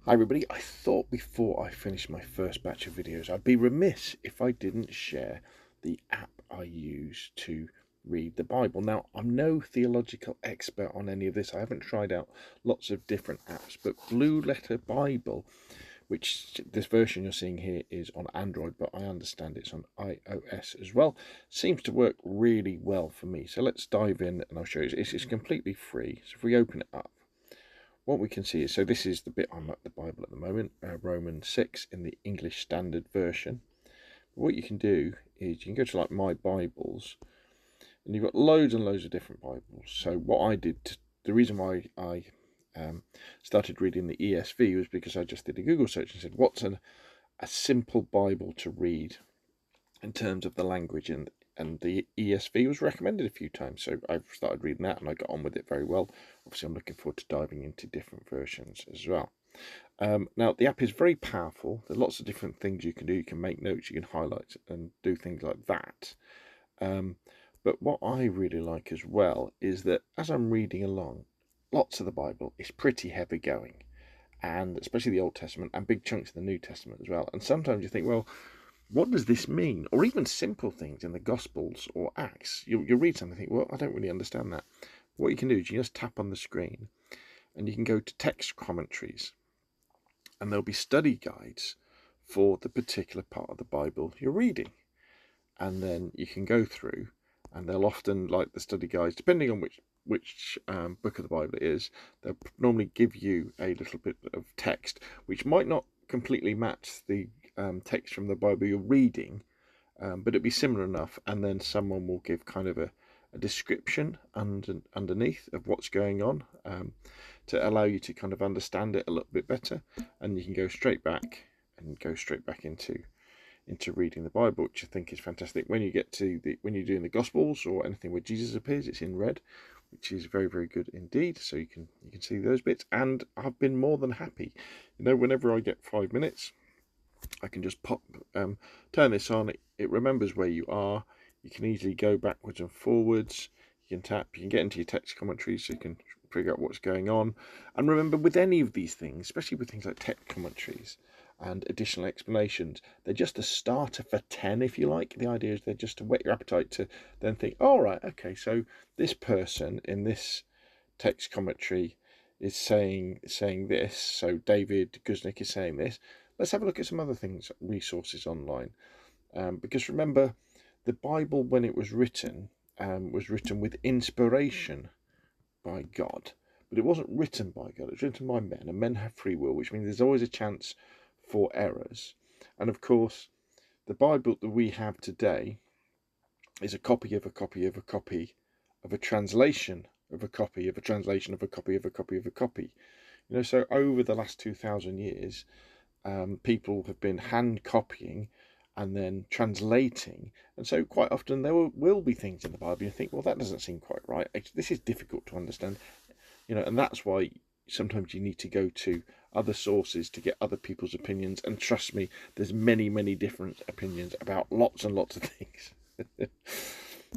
Hi everybody, I thought before I finished my first batch of videos I'd be remiss if I didn't share the app I use to read the Bible. Now, I'm no theological expert on any of this. I haven't tried out lots of different apps, but Blue Letter Bible, which this version you're seeing here is on Android, but I understand it's on iOS as well, seems to work really well for me. So let's dive in and I'll show you. It's completely free. So if we open it up, what we can see is, so this is the bit I'm at the Bible at the moment, Romans 6 in the English Standard Version. What you can do is you can go to like My Bibles, and you've got loads and loads of different Bibles. So what I did, the reason why I started reading the ESV was because I just did a Google search and said, what's a simple Bible to read in terms of the language, and the ESV was recommended a few times, so I've started reading that and I got on with it very well. Obviously I'm looking forward to diving into different versions as well. Now the app is very powerful. There's lots of different things you can do. You can make notes, you can highlight and do things like that. But what I really like as well is that as I'm reading along, lots of the Bible is pretty heavy going, and especially the Old Testament and big chunks of the New Testament as well. And sometimes you think, well, what does this mean? Or even simple things in the Gospels or Acts. You'll read something and think, well, I don't really understand that. What you can do is you just tap on the screen and you can go to text commentaries, and there'll be study guides for the particular part of the Bible you're reading. And then you can go through, and they'll often, like the study guides, depending on which book of the Bible it is, they'll normally give you a little bit of text, which might not completely match the text from the Bible you're reading, but it'd be similar enough, and then someone will give kind of a description underneath of what's going on, to allow you to kind of understand it a little bit better, and you can go straight back into reading the Bible, which I think is fantastic. When you get to when you're doing the Gospels or anything where Jesus appears, it's in red, which is very, very good indeed. So you can see those bits, and I've been more than happy. Whenever I get 5 minutes, I can just turn this on. It remembers where you are. You can easily go backwards and forwards. You can tap. You can get into your text commentary, so you can figure out what's going on. And remember, with any of these things, especially with things like text commentaries and additional explanations, they're just a starter for 10, if you like. The idea is they're just to whet your appetite to then think, all right, okay, so this person in this text commentary is saying this. So David Guznick is saying this. Let's have a look at some other things, resources online. Because remember, the Bible, when it was written with inspiration by God. But it wasn't written by God, it was written by men, and men have free will, which means there's always a chance for errors. And of course, the Bible that we have today is a copy of a copy of a copy of a translation of a copy of a translation of a copy of a copy of a copy. So over the last 2,000 years, people have been hand copying and then translating, and so quite often there will be things in the Bible you think, well, that doesn't seem quite right. This is difficult to understand, and that's why sometimes you need to go to other sources to get other people's opinions. And trust me, there's many, many different opinions about lots and lots of things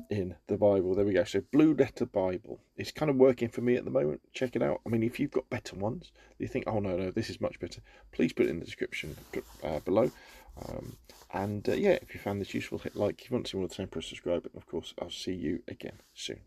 in the Bible. There we go. So Blue Letter Bible, it's kind of working for me at the moment. Check it out. I mean, if you've got better ones, you think, oh no, this is much better, please put it in the description below. Yeah, if you found this useful, hit like. If you want to see more of the same, press subscribe, and of course I'll see you again soon.